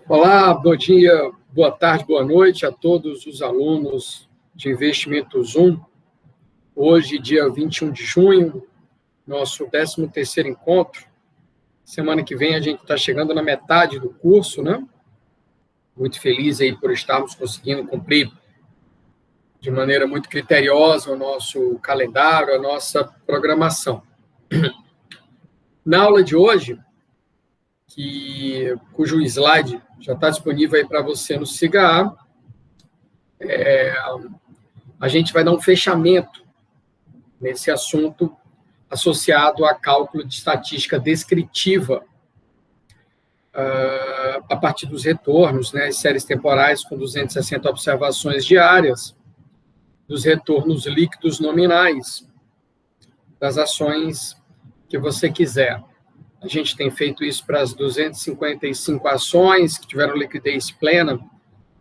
Olá, bom dia, boa tarde, boa noite a todos os alunos de Investimentos 1. Hoje, dia 21 de junho, nosso 13º encontro. Semana que vem a gente está chegando na metade do curso, né? Muito feliz aí por estarmos conseguindo cumprir de maneira muito criteriosa o nosso calendário, a nossa programação. Na aula de hoje, cujo slide já está disponível aí para você no SIGA, a gente vai dar um fechamento nesse assunto associado a cálculo de estatística descritiva a partir dos retornos, né, as séries temporais com 260 observações diárias, dos retornos líquidos nominais, das ações que você quiser. A gente tem feito isso para as 255 ações que tiveram liquidez plena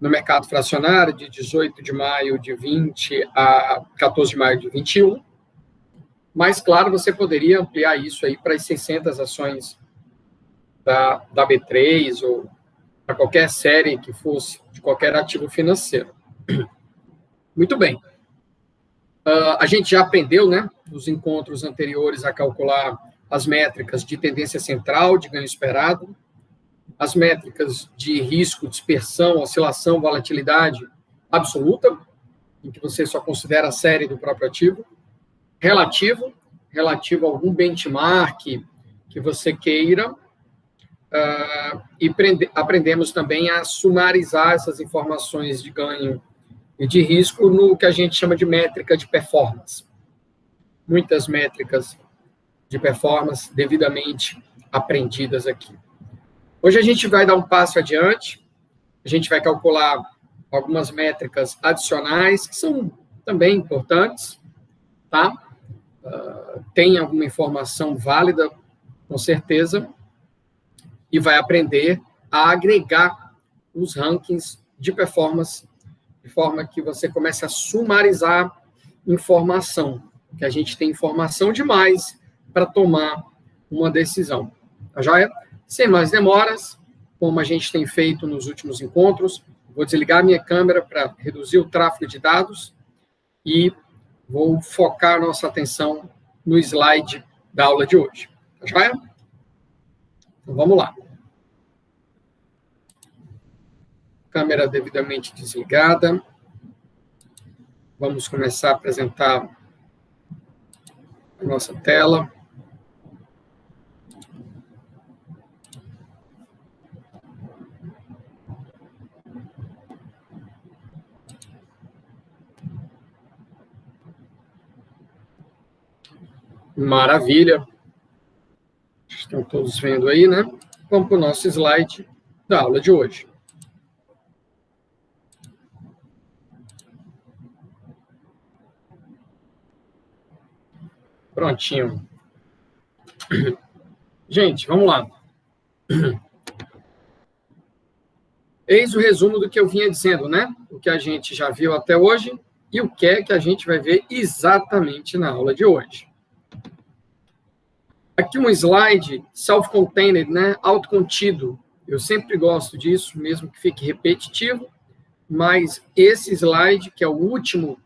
no mercado fracionário, de 18 de maio de 20 a 14 de maio de 21. Mas, claro, você poderia ampliar isso aí para as 600 ações da B3 ou para qualquer série que fosse, de qualquer ativo financeiro. Muito bem. A gente já aprendeu, né, nos encontros anteriores, a calcular as métricas de tendência central, de ganho esperado, as métricas de risco, dispersão, oscilação, volatilidade absoluta, em que você só considera a série do próprio ativo, relativo a algum benchmark que você queira, e aprendemos também a sumarizar essas informações de ganho e de risco no que a gente chama de métrica de performance. Muitas métricas de performance devidamente aprendidas aqui. Hoje a gente vai dar um passo adiante, a gente vai calcular algumas métricas adicionais, que são também importantes, tá? Tem alguma informação válida, com certeza, e vai aprender a agregar os rankings de performance, de forma que você comece a sumarizar informação, que a gente tem informação demais para tomar uma decisão. Tá joia? Sem mais demoras, como a gente tem feito nos últimos encontros, vou desligar minha câmera para reduzir o tráfego de dados e vou focar nossa atenção no slide da aula de hoje. Tá joia? Então, vamos lá. Câmera devidamente desligada. Vamos começar a apresentar a nossa tela. Maravilha. Estão todos vendo aí, né? Vamos para o nosso slide da aula de hoje. Prontinho. Gente, vamos lá. Eis o resumo do que eu vinha dizendo, né? O que a gente já viu até hoje e o que é que a gente vai ver exatamente na aula de hoje. Aqui um slide self-contained, né? Autocontido. Eu sempre gosto disso, mesmo que fique repetitivo, mas esse slide, que é o último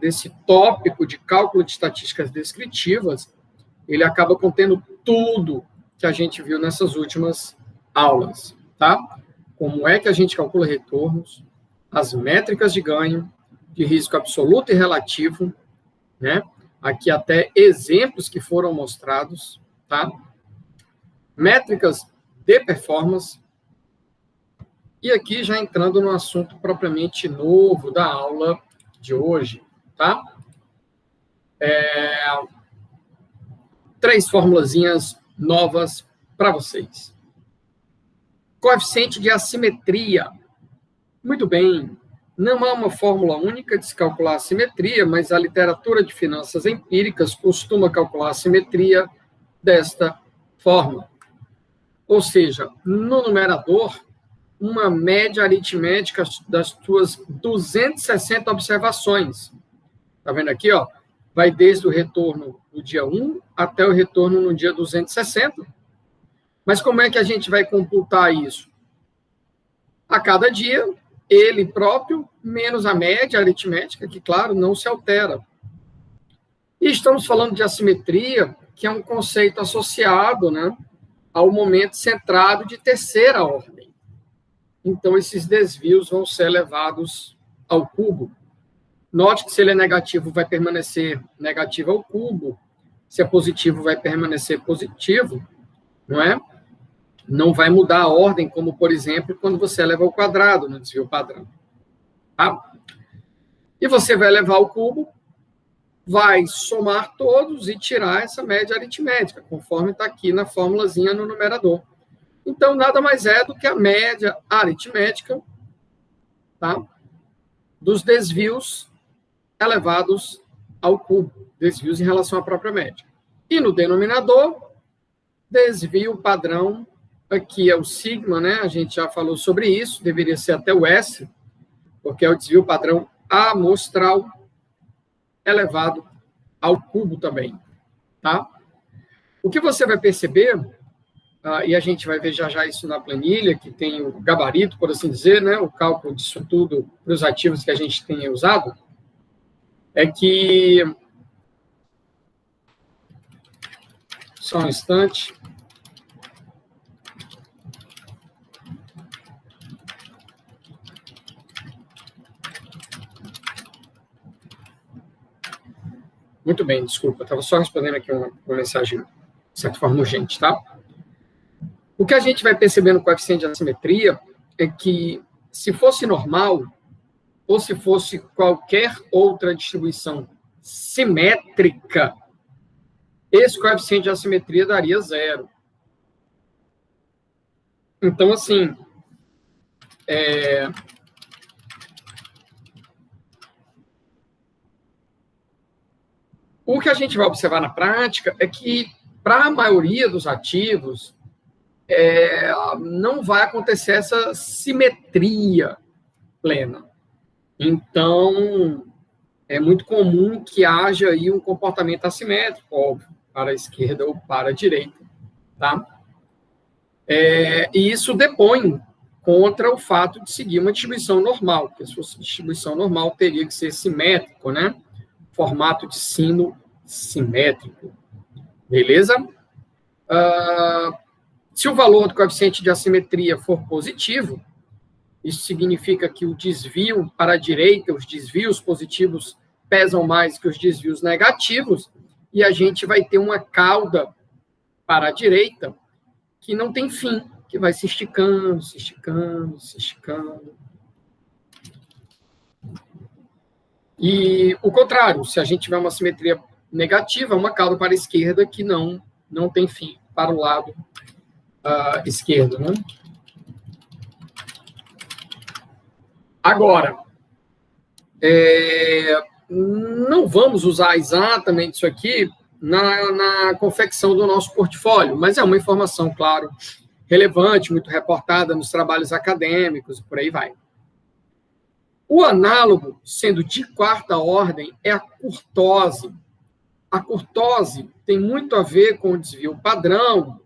desse tópico de cálculo de estatísticas descritivas, ele acaba contendo tudo que a gente viu nessas últimas aulas, tá? Como é que a gente calcula retornos, as métricas de ganho, de risco absoluto e relativo, né? Aqui até exemplos que foram mostrados, tá? Métricas de performance. E aqui já entrando no assunto propriamente novo da aula de hoje, tá? 3 formulazinhas novas para vocês. Coeficiente de assimetria. Muito bem. Não há uma fórmula única de se calcular a assimetria, mas a literatura de finanças empíricas costuma calcular a assimetria desta forma. Ou seja, no numerador, uma média aritmética das tuas 260 observações. Está vendo aqui, ó? Vai desde o retorno no dia 1 até o retorno no dia 260. Mas como é que a gente vai computar isso? a cada dia, ele próprio, menos a média aritmética, que, claro, não se altera. E estamos falando de assimetria, que é um conceito associado, né, ao momento centrado de terceira ordem. Então, esses desvios vão ser elevados ao cubo. Note que se ele é negativo, vai permanecer negativo ao cubo. Se é positivo, vai permanecer positivo, não é? Não vai mudar a ordem, como, por exemplo, quando você eleva ao quadrado no desvio padrão. Tá? E você vai elevar ao cubo, vai somar todos e tirar essa média aritmética, conforme está aqui na formulazinha no numerador. Então, nada mais é do que a média aritmética, tá, dos desvios elevados ao cubo, desvios em relação à própria média. E no denominador, desvio padrão, aqui é o sigma, né? A gente já falou sobre isso, deveria ser até o S, porque é o desvio padrão amostral elevado ao cubo também, tá? O que você vai perceber, e a gente vai ver já isso na planilha, que tem o gabarito, por assim dizer, né? O cálculo disso tudo para os ativos que a gente tem usado, é que... Só um instante. Muito bem, desculpa, estava só respondendo aqui uma mensagem, de certa forma, urgente, tá? O que a gente vai perceber no coeficiente de assimetria é que, se fosse normal, ou se fosse qualquer outra distribuição simétrica, esse coeficiente de assimetria daria 0. Então, assim, o que a gente vai observar na prática é que, para a maioria dos ativos, não vai acontecer essa simetria plena. Então, é muito comum que haja aí um comportamento assimétrico, óbvio, para a esquerda ou para a direita, tá? E isso depõe contra o fato de seguir uma distribuição normal, porque se fosse distribuição normal, teria que ser simétrico, né? Formato de sino simétrico. Beleza? Se o valor do coeficiente de assimetria for positivo, isso significa que o desvio para a direita, os desvios positivos pesam mais que os desvios negativos, e a gente vai ter uma cauda para a direita que não tem fim, que vai se esticando, se esticando, se esticando. E o contrário, se a gente tiver uma simetria negativa, uma cauda para a esquerda que não tem fim, para o lado esquerdo, né? Agora, não vamos usar exatamente isso aqui na confecção do nosso portfólio, mas é uma informação, claro, relevante, muito reportada nos trabalhos acadêmicos e por aí vai. O análogo, sendo de quarta ordem, é a curtose. A curtose tem muito a ver com o desvio padrão,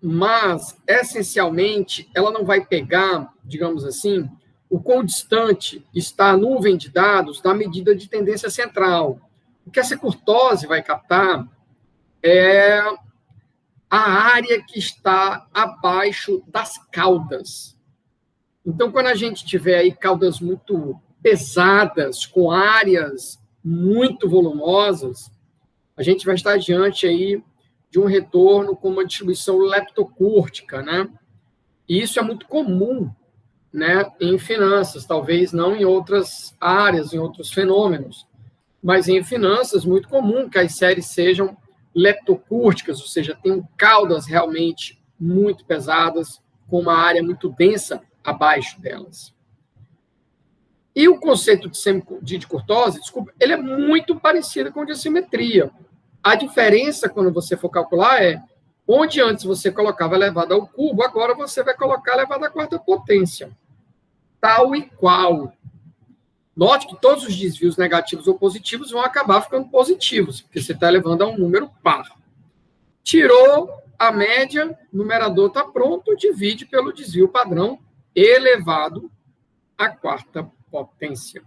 mas, essencialmente, ela não vai pegar, digamos assim, o quão distante está a nuvem de dados da medida de tendência central. O que essa curtose vai captar é a área que está abaixo das caudas. Então, quando a gente tiver aí caudas muito pesadas, com áreas muito volumosas, a gente vai estar diante aí de um retorno com uma distribuição leptocúrtica, né? E isso é muito comum, né, em finanças, talvez não em outras áreas, em outros fenômenos, mas em finanças muito comum que as séries sejam leptocúrticas, ou seja, tenham caudas realmente muito pesadas, com uma área muito densa abaixo delas. E o conceito de curtose, desculpa, ele é muito parecido com o de assimetria. A diferença, quando você for calcular, é onde antes você colocava elevado ao cubo, agora você vai colocar elevado à quarta potência. Tal e qual. Note que todos os desvios negativos ou positivos vão acabar ficando positivos, porque você está elevando a um número par. Tirou a média, o numerador está pronto, divide pelo desvio padrão elevado à quarta potência.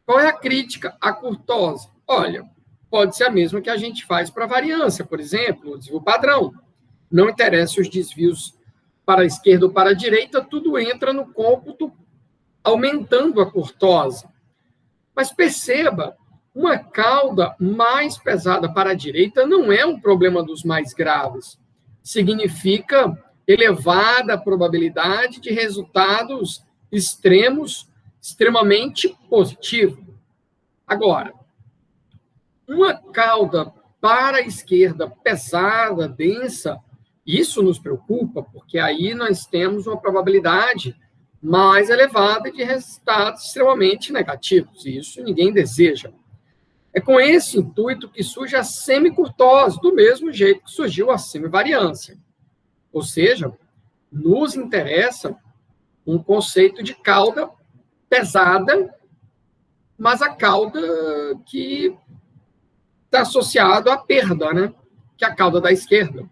Qual é a crítica à curtose? Olha, pode ser a mesma que a gente faz para a variância, por exemplo, o desvio padrão. Não interessa os desvios para a esquerda ou para a direita, tudo entra no cômputo aumentando a curtose. Mas perceba, uma cauda mais pesada para a direita não é um problema dos mais graves. Significa elevada probabilidade de resultados extremos, extremamente positivos. Agora, uma cauda para a esquerda pesada, densa, isso nos preocupa, porque aí nós temos uma probabilidade mais elevada de resultados extremamente negativos, e isso ninguém deseja. É com esse intuito que surge a semicurtose, do mesmo jeito que surgiu a semivariância. Ou seja, nos interessa um conceito de cauda pesada, mas a cauda que está associado à perda, né? Que é a cauda da esquerda.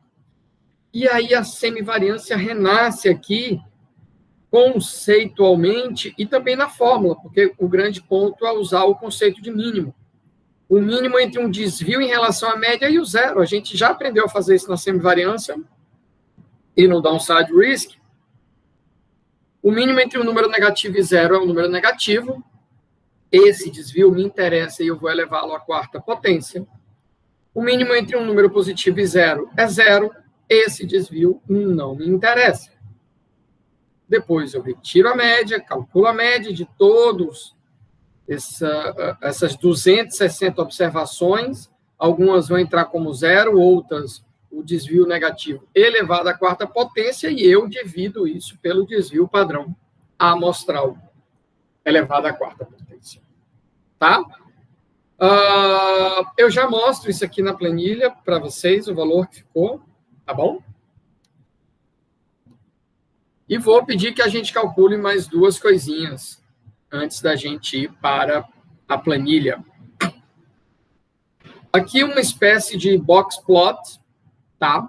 E aí a semivariância renasce aqui conceitualmente e também na fórmula, porque o grande ponto é usar o conceito de mínimo. O mínimo entre um desvio em relação à média e o zero. A gente já aprendeu a fazer isso na semivariância e no downside risk. O mínimo entre um número negativo e zero é um número negativo. Esse desvio me interessa e eu vou elevá-lo à quarta potência. O mínimo entre um número positivo e zero é zero. Esse desvio não me interessa. Depois eu retiro a média, calculo a média de todos essas 260 observações. Algumas vão entrar como zero, outras o desvio negativo elevado à quarta potência, e eu divido isso pelo desvio padrão amostral elevado à quarta potência. Tá? Eu já mostro isso aqui na planilha para vocês, o valor que ficou, tá bom? E vou pedir que a gente calcule mais duas coisinhas antes da gente ir para a planilha. Aqui uma espécie de box plot, tá?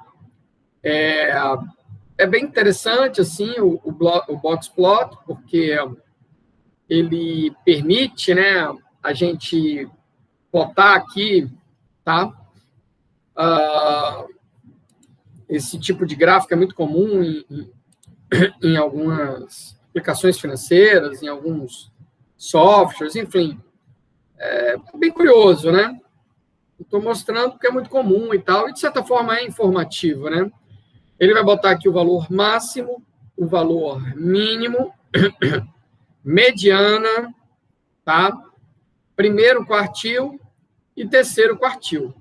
É bem interessante, assim, o box plot, porque ele permite, né, a gente plotar aqui, tá? Esse tipo de gráfico é muito comum em algumas aplicações financeiras, em alguns softwares, enfim. É bem curioso, né? Estou mostrando porque é muito comum e tal, e de certa forma é informativo, né? Ele vai botar aqui o valor máximo, o valor mínimo, mediana, tá? Primeiro quartil e terceiro quartil.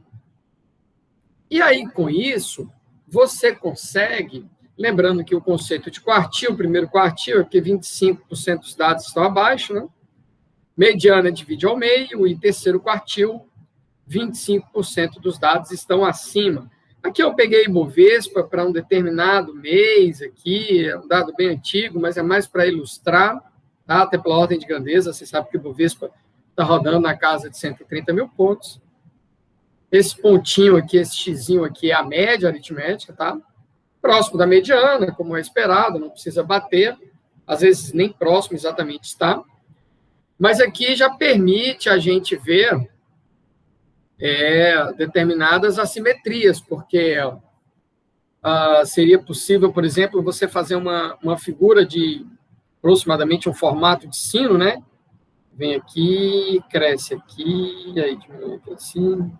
E aí, com isso, você consegue, lembrando que o conceito de quartil, primeiro quartil, é porque 25% dos dados estão abaixo, né? Mediana divide ao meio, e terceiro quartil, 25% dos dados estão acima. Aqui eu peguei Ibovespa para um determinado mês, aqui, é um dado bem antigo, mas é mais para ilustrar, tá? Até pela ordem de grandeza, você sabe que o Ibovespa está rodando na casa de 130 mil pontos. Esse pontinho aqui, esse xizinho aqui é a média aritmética, tá? Próximo da mediana, como é esperado, não precisa bater, às vezes nem próximo exatamente está. Mas aqui já permite a gente ver determinadas assimetrias, porque seria possível, por exemplo, você fazer uma figura de aproximadamente um formato de sino, né? Vem aqui, cresce aqui, aí diminui aqui assim,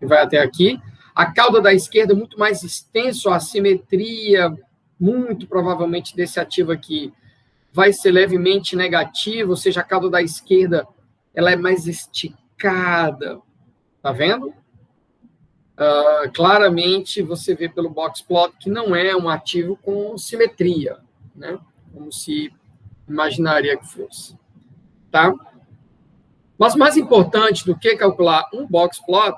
e vai até aqui. A cauda da esquerda é muito mais extenso, a assimetria, muito provavelmente desse ativo aqui, vai ser levemente negativa, ou seja, a cauda da esquerda ela é mais esticada. Tá vendo? Claramente você vê pelo box plot que não é um ativo com simetria, né? Como se imaginaria que fosse. Tá? Mas mais importante do que calcular um box plot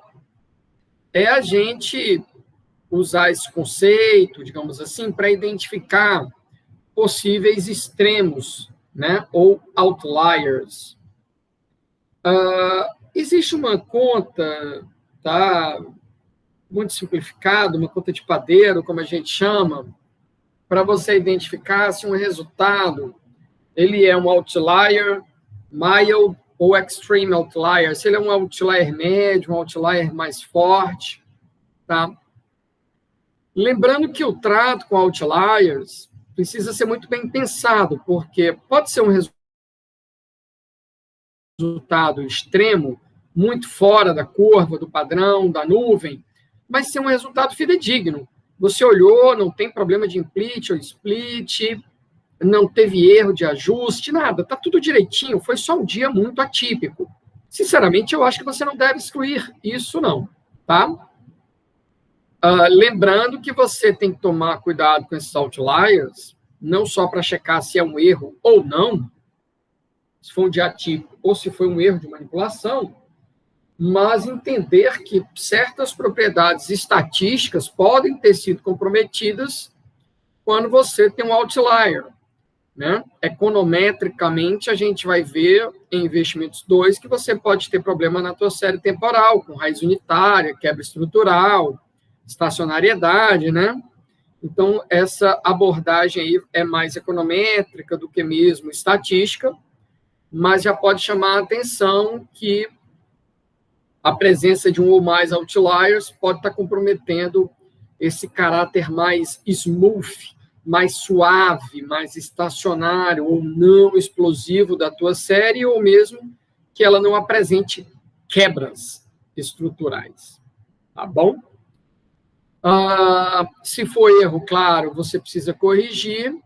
é a gente usar esse conceito, digamos assim, para identificar possíveis extremos, né? Ou outliers. Existe uma conta, tá? muito simplificado, uma conta de padeiro, como a gente chama, para você identificar se um resultado ele é um outlier, mild ou extreme outlier, se ele é um outlier médio, um outlier mais forte, tá? Lembrando que o trato com outliers precisa ser muito bem pensado, porque pode ser um resultado extremo, muito fora da curva, do padrão, da nuvem, mas ser um resultado fidedigno. Você olhou, não tem problema de implit ou split, não teve erro de ajuste, nada, está tudo direitinho, foi só um dia muito atípico. Sinceramente, eu acho que você não deve excluir isso, não, tá? Lembrando que você tem que tomar cuidado com esses outliers, não só para checar se é um erro ou não, se foi um dia atípico ou se foi um erro de manipulação, mas entender que certas propriedades estatísticas podem ter sido comprometidas quando você tem um outlier. Né? Econometricamente, a gente vai ver em investimentos 2 que você pode ter problema na tua série temporal, com raiz unitária, quebra estrutural, estacionariedade, né? Então, essa abordagem aí é mais econométrica do que mesmo estatística, mas já pode chamar a atenção que a presença de um ou mais outliers pode estar comprometendo esse caráter mais smooth, mais suave, mais estacionário ou não explosivo da tua série, ou mesmo que ela não apresente quebras estruturais. Tá bom? Se for erro, claro, você precisa corrigir.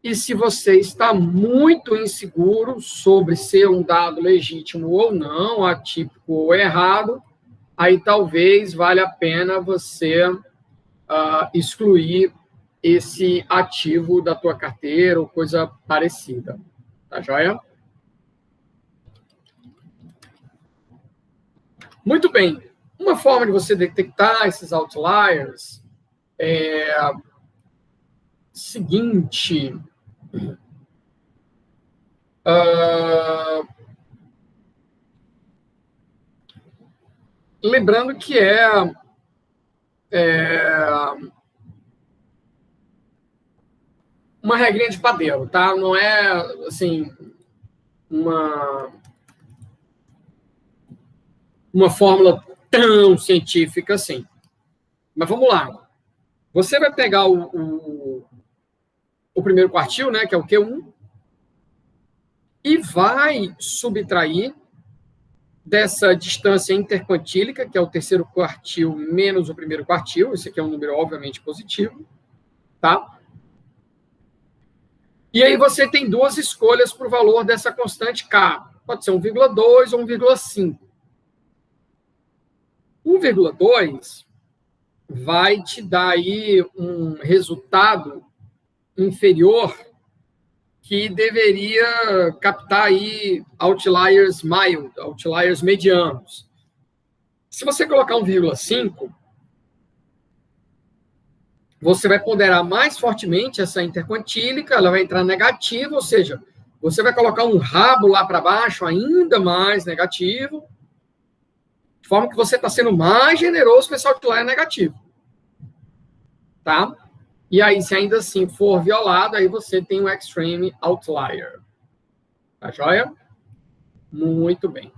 E se você está muito inseguro sobre ser um dado legítimo ou não, atípico ou errado, aí talvez valha a pena você excluir esse ativo da tua carteira ou coisa parecida. Tá joia? Muito bem. Uma forma de você detectar esses outliers é seguinte. Lembrando que uma regrinha de padeiro, tá? Não é, assim, uma fórmula tão científica assim. Mas vamos lá. Você vai pegar o primeiro quartil, né, que é o Q1, e vai subtrair dessa distância interquantílica, que é o terceiro quartil menos o primeiro quartil, esse aqui é um número obviamente positivo, tá? E aí você tem duas escolhas para o valor dessa constante K. Pode ser 1,2 ou 1,5. 1,2 vai te dar aí um resultado inferior que deveria captar aí outliers mild, outliers medianos. Se você colocar 1,5, você vai ponderar mais fortemente essa interquantílica, ela vai entrar negativa, ou seja, você vai colocar um rabo lá para baixo ainda mais negativo, de forma que você está sendo mais generoso com esse outlier negativo. Tá? E aí, se ainda assim for violado, aí você tem um extreme outlier. Tá joia? Muito bem.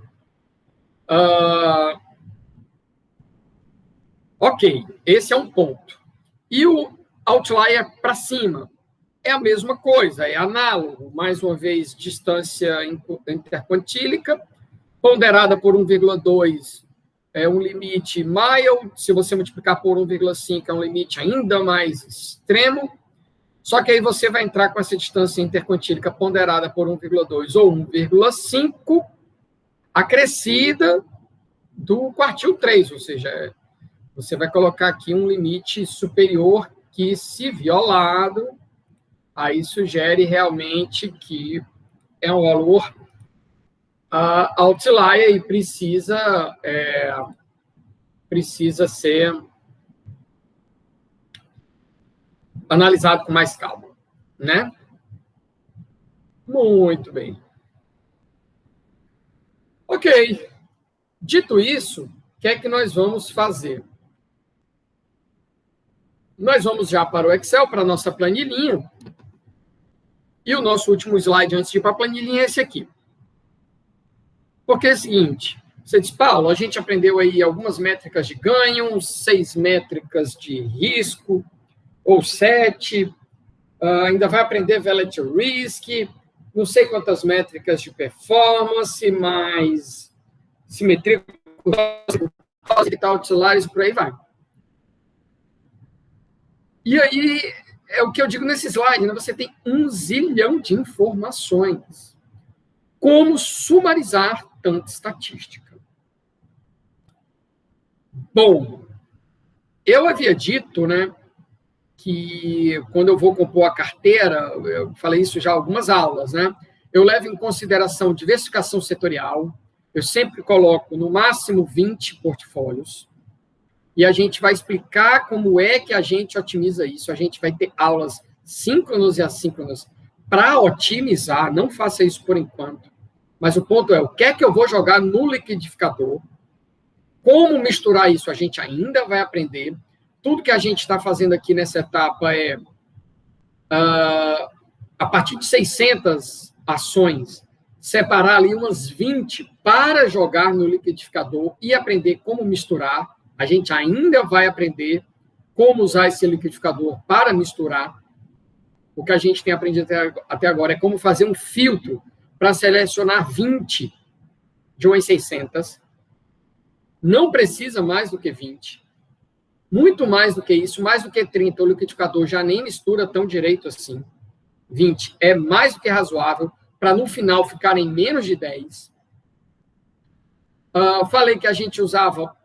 Ok, esse é um ponto. E o outlier para cima? É a mesma coisa, é análogo. Mais uma vez, distância interquantílica, ponderada por 1,2 é um limite mild, se você multiplicar por 1,5 é um limite ainda mais extremo, só que aí você vai entrar com essa distância interquantílica ponderada por 1,2 ou 1,5, acrescida do quartil 3, ou seja, você vai colocar aqui um limite superior que, se violado, aí sugere realmente que é um valor outlier e precisa ser analisado com mais calma, né? Muito bem. Ok. Dito isso, o que é que nós vamos fazer? nós vamos já para o Excel, para a nossa planilhinha. E o nosso último slide antes de ir para a planilhinha é esse aqui. Porque é o seguinte, você diz, Paulo, a gente aprendeu aí algumas métricas de ganho, 6 métricas de risco, ou 7, ainda vai aprender Relative Risk, não sei quantas métricas de performance, mais simetria, outliers, por aí vai. E aí, é o que eu digo nesse slide, né? Você tem 1 zilhão de informações. Como sumarizar tanta estatística? Bom, eu havia dito, né, que quando eu vou compor a carteira, eu falei isso já em algumas aulas, né? Eu levo em consideração diversificação setorial, eu sempre coloco no máximo 20 portfólios, e a gente vai explicar como é que a gente otimiza isso. A gente vai ter aulas síncronas e assíncronas para otimizar, não faça isso por enquanto. Mas o ponto é, o que é que eu vou jogar no liquidificador? Como misturar isso? A gente ainda vai aprender. Tudo que a gente está fazendo aqui nessa etapa é, a partir de 600 ações, separar ali umas 20 para jogar no liquidificador e aprender como misturar. A gente ainda vai aprender como usar esse liquidificador para misturar. O que a gente tem aprendido até agora é como fazer um filtro para selecionar 20 de umas 600. Não precisa mais do que 20. Muito mais do que isso, mais do que 30. O liquidificador já nem mistura tão direito assim. 20 é mais do que razoável para, no final, ficar em menos de 10. Falei que a gente usava,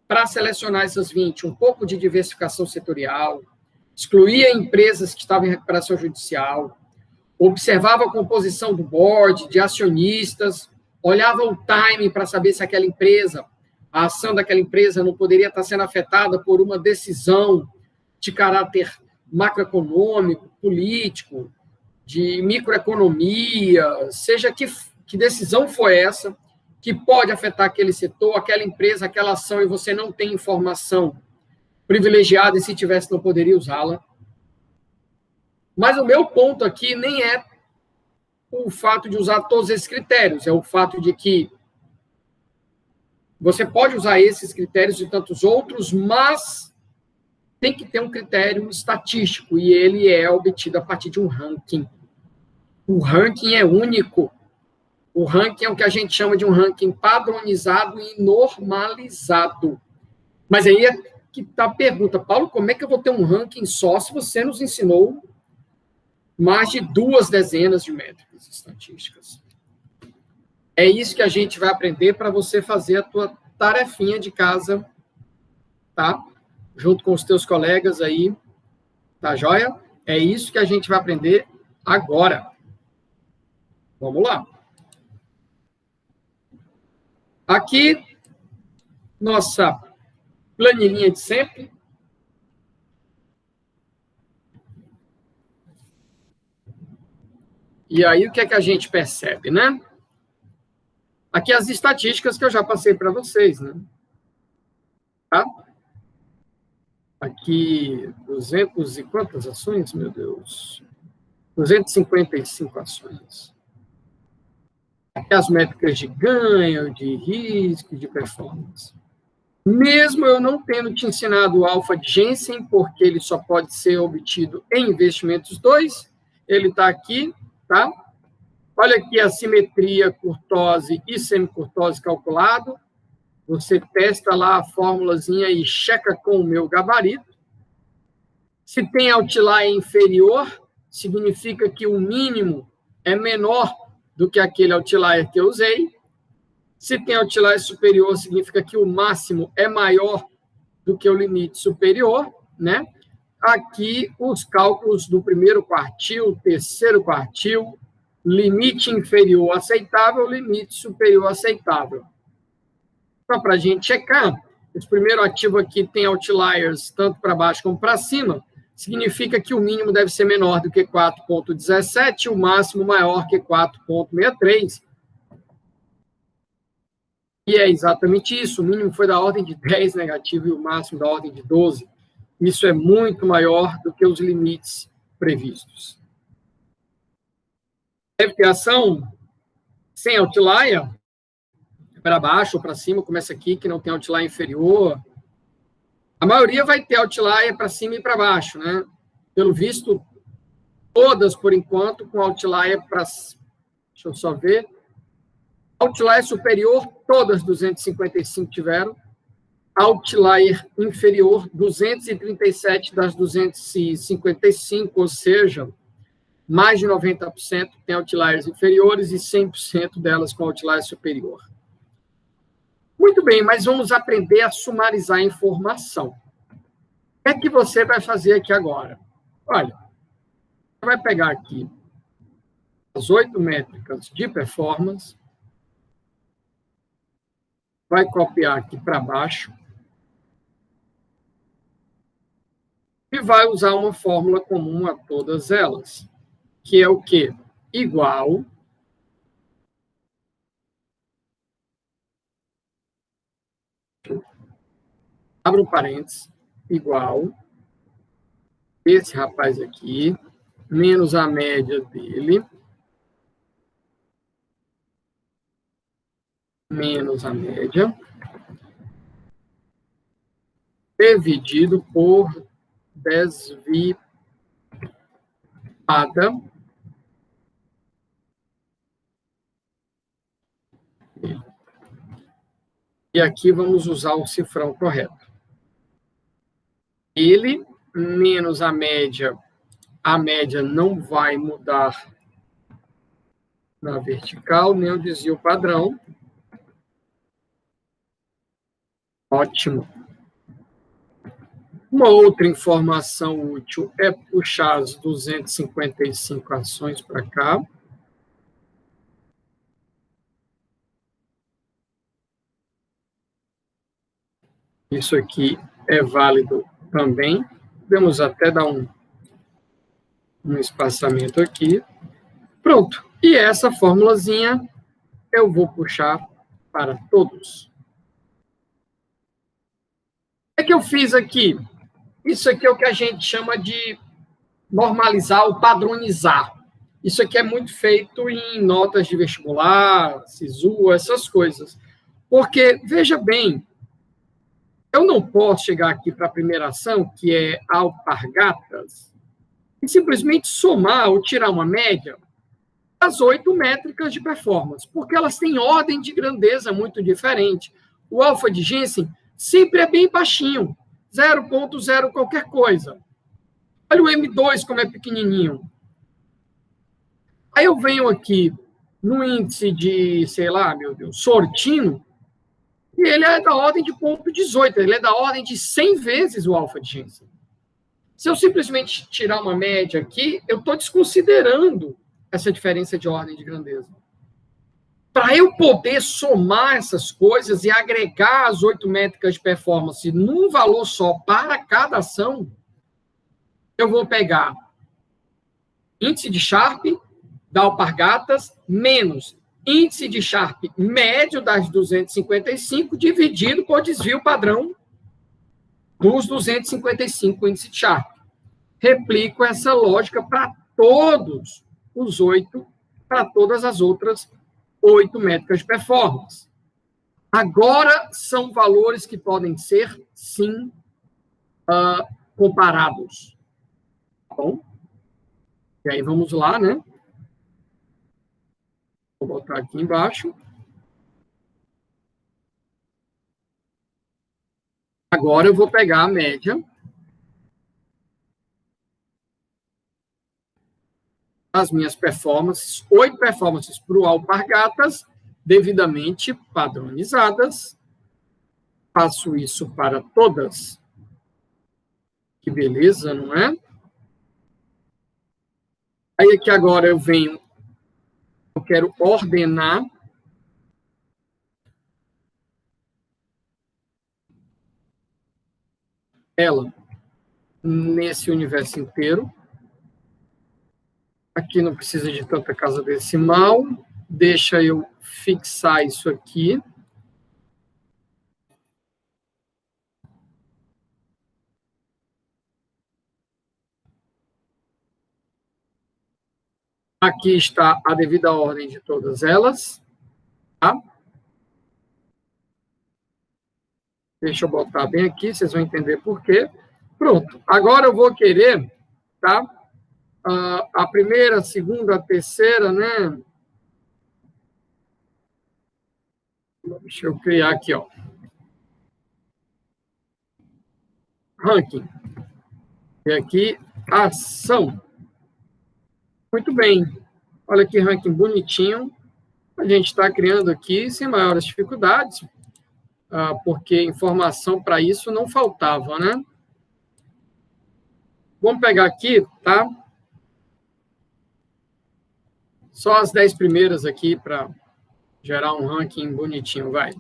para selecionar essas 20, um pouco de diversificação setorial, excluía empresas que estavam em recuperação judicial, observava a composição do board, de acionistas, olhava o timing para saber se aquela empresa, a ação daquela empresa não poderia estar sendo afetada por uma decisão de caráter macroeconômico, político, de microeconomia, seja que decisão foi essa, que pode afetar aquele setor, aquela empresa, aquela ação, e você não tem informação privilegiada, e se tivesse, não poderia usá-la. Mas o meu ponto aqui nem é o fato de usar todos esses critérios, é o fato de que você pode usar esses critérios e tantos outros, mas tem que ter um critério estatístico, e ele é obtido a partir de um ranking. O ranking é único. O ranking é o que a gente chama de um ranking padronizado e normalizado. Mas aí é que está a pergunta, Paulo, como é que eu vou ter um ranking só se você nos ensinou mais de 2 dezenas de métricas estatísticas? É isso que a gente vai aprender para você fazer a tua tarefinha de casa, tá? Junto com os teus colegas aí, tá joia? É isso que a gente vai aprender agora. Vamos lá. Aqui, nossa planilhinha de sempre. E aí, o que é que a gente percebe, né? Aqui as estatísticas que eu já passei para vocês, né? Tá? Aqui, 200 e quantas ações, meu Deus? 255 ações. Aqui as métricas de ganho, de risco, de performance. Mesmo eu não tendo te ensinado o alfa de Jensen, porque ele só pode ser obtido em investimentos 2, ele está aqui, tá? Olha aqui a simetria curtose e semicurtose calculado. Você testa lá a formulazinha e checa com o meu gabarito. Se tem outlier inferior, significa que o mínimo é menor do que aquele outlier que eu usei. Se tem outlier superior, significa que o máximo é maior do que o limite superior, né? Aqui, os cálculos do primeiro quartil, terceiro quartil, limite inferior aceitável, limite superior aceitável. Só para a gente checar, esse primeiro ativo aqui tem outliers tanto para baixo como para cima, significa que o mínimo deve ser menor do que 4,17 e o máximo maior que 4,63. E é exatamente isso, o mínimo foi da ordem de 10 negativo e o máximo da ordem de 12. Isso é muito maior do que os limites previstos. Deve ter ação sem outlier, para baixo ou para cima, começa aqui, que não tem outlier inferior. A maioria vai ter outlier para cima e para baixo, né? Pelo visto, todas, por enquanto, com outlier para... Deixa eu só ver. Outlier superior, todas 255 tiveram. Outlier inferior, 237 das 255, ou seja, mais de 90% tem outliers inferiores e 100% delas com outlier superior. Muito bem, mas vamos aprender a sumarizar a informação. O que é que você vai fazer aqui agora? Olha, você vai pegar aqui as 8 métricas de performance, vai copiar aqui para baixo e vai usar uma fórmula comum a todas elas, que é o quê? Igual abre um parênteses, igual esse rapaz aqui, menos a média dele, menos a média, dividido por desviada. E aqui vamos usar o cifrão correto. Ele menos a média não vai mudar na vertical, nem o desvio padrão. Ótimo. Uma outra informação útil é puxar as 255 ações para cá. Isso aqui é válido também. Podemos até dar um espaçamento aqui. Pronto. E essa formulazinha eu vou puxar para todos. O que eu fiz aqui? Isso aqui é o que a gente chama de normalizar ou padronizar. Isso aqui é muito feito em notas de vestibular, SISU, essas coisas. Porque, veja bem, eu não posso chegar aqui para a primeira ação, que é alpargatas, e simplesmente somar ou tirar uma média das 8 métricas de performance, porque elas têm ordem de grandeza muito diferente. O alfa de Jensen sempre é bem baixinho, 0,0 qualquer coisa. Olha o M2 como é pequenininho. Aí eu venho aqui no índice de, sei lá, meu Deus, Sortino, e ele é da ordem de 0,18, ele é da ordem de 100 vezes o alfa de Jensen. Se eu simplesmente tirar uma média aqui, eu estou desconsiderando essa diferença de ordem de grandeza. Para eu poder somar essas coisas e agregar as 8 métricas de performance num valor só para cada ação, eu vou pegar índice de Sharp da Alpargatas menos índice de Sharp médio das 255 dividido por desvio padrão dos 255 índice de Sharp. Replico essa lógica para todos os 8, para todas as outras 8 métricas de performance. Agora, são valores que podem ser, sim, comparados. Bom, e aí vamos lá, né? Vou botar aqui embaixo. Agora eu vou pegar a média das minhas performances, 8 performances para o Alpargatas, devidamente padronizadas. Faço isso para todas. Que beleza, não é? Aí aqui agora eu venho, eu quero ordenar ela nesse universo inteiro. Aqui não precisa de tanta casa decimal. Deixa eu fixar isso aqui. Aqui está a devida ordem de todas elas. Tá? Deixa eu botar bem aqui, vocês vão entender por quê. Pronto. Agora eu vou querer, tá? A primeira, a segunda, a terceira, né? Deixa eu criar aqui, ó. Ranking. E aqui, ação. Muito bem. Olha que ranking bonitinho. A gente está criando aqui sem maiores dificuldades, porque informação para isso não faltava, né? Vamos pegar aqui, tá? Só as 10 primeiras aqui para gerar um ranking bonitinho, vai.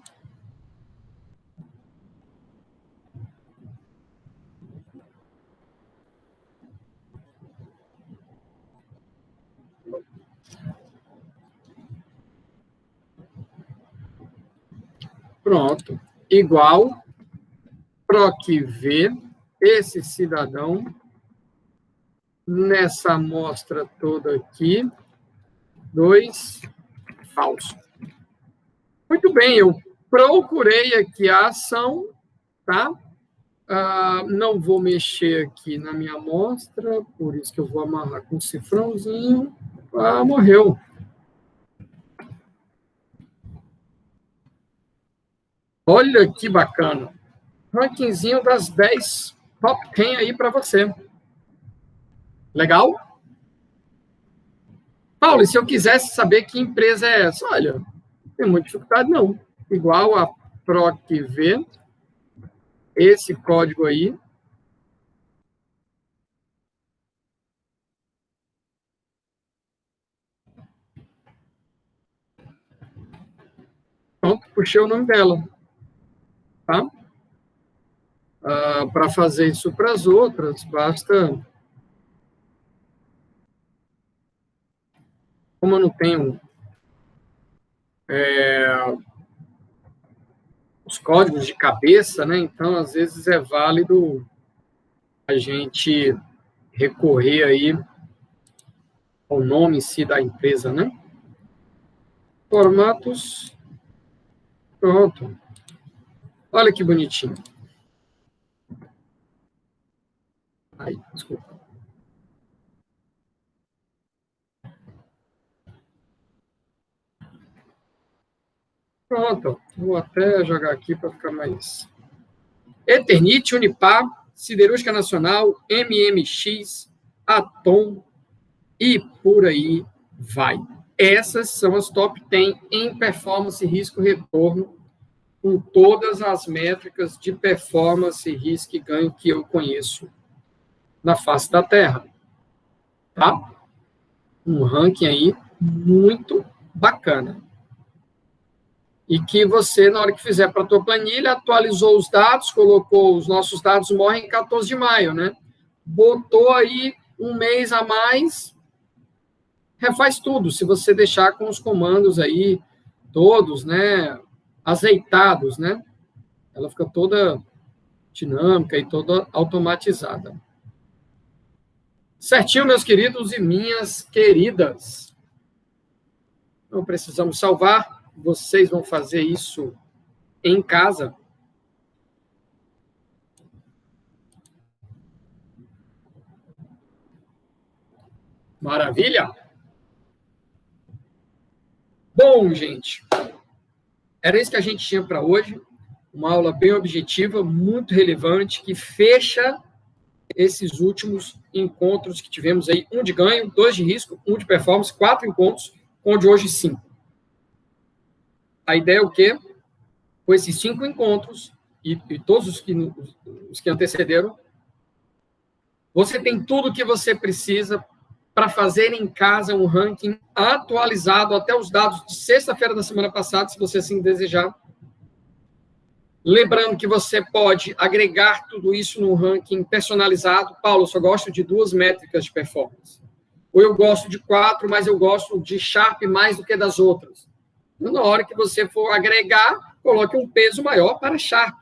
Pronto. Igual PROC-V, esse cidadão, nessa amostra toda aqui, 2, falso. Muito bem, eu procurei aqui a ação, tá? Não vou mexer aqui na minha amostra, por isso que eu vou amarrar com um cifrãozinho. Morreu. Olha que bacana. Rankingzinho das 10 top 10 aí para você. Legal? Paulo, e se eu quisesse saber que empresa é essa? Olha, não tem muita dificuldade, não. Igual a PROC-V, esse código aí. Pronto, puxei o nome dela. Tá? Para fazer isso para as outras, basta... Como eu não tenho os códigos de cabeça, né? Então, às vezes, é válido a gente recorrer aí ao nome em si da empresa, né? Formatos. Pronto. Olha que bonitinho. Ai, desculpa. Pronto. Vou até jogar aqui para ficar mais... Eternit, Unipar, Siderúrgica Nacional, MMX, Atom e por aí vai. Essas são as top 10 em performance, risco, retorno, com todas as métricas de performance, risco e ganho que eu conheço na face da Terra. Tá? Um ranking aí muito bacana. E que você, na hora que fizer para a tua planilha, atualizou os dados, colocou os nossos dados morrem em 14 de maio, né? Botou aí um mês a mais, refaz tudo. Se você deixar com os comandos aí, todos, né, azeitados, né? Ela fica toda dinâmica e toda automatizada. Certinho, meus queridos e minhas queridas. Não precisamos salvar. Vocês vão fazer isso em casa. Maravilha? Bom, gente, era isso que a gente tinha para hoje. Uma aula bem objetiva, muito relevante, que fecha esses últimos encontros que tivemos aí. 1 de ganho, 2 de risco, 1 de performance, 4 encontros, onde hoje 5. A ideia é o quê? Com esses 5 encontros, e todos os que antecederam, você tem tudo o que você precisa para fazer em casa um ranking atualizado até os dados de sexta-feira da semana passada, se você assim desejar. Lembrando que você pode agregar tudo isso num ranking personalizado. Paulo, eu só gosto de 2 métricas de performance. Ou eu gosto de 4, mas eu gosto de Sharp mais do que das outras. Na hora que você for agregar, coloque um peso maior para Sharp,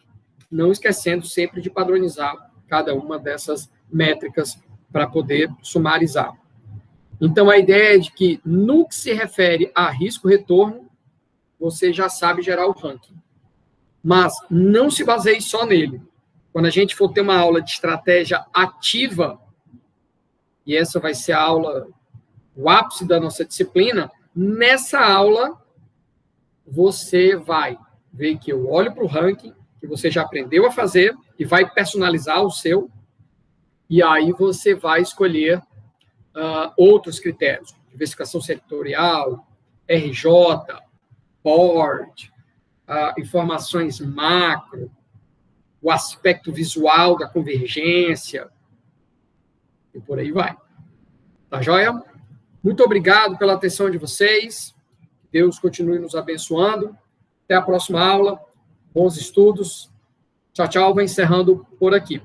não esquecendo sempre de padronizar cada uma dessas métricas para poder sumarizar. Então, a ideia é de que, no que se refere a risco-retorno, você já sabe gerar o ranking. Mas não se baseie só nele. Quando a gente for ter uma aula de estratégia ativa, e essa vai ser a aula, o ápice da nossa disciplina, nessa aula, você vai ver que eu olho para o ranking, que você já aprendeu a fazer, e vai personalizar o seu, e aí você vai escolher outros critérios, diversificação setorial, RJ, board, informações macro, o aspecto visual da convergência, e por aí vai. Tá joia? Muito obrigado pela atenção de vocês. Deus continue nos abençoando. Até a próxima aula. Bons estudos. Tchau, tchau. Vou encerrando por aqui.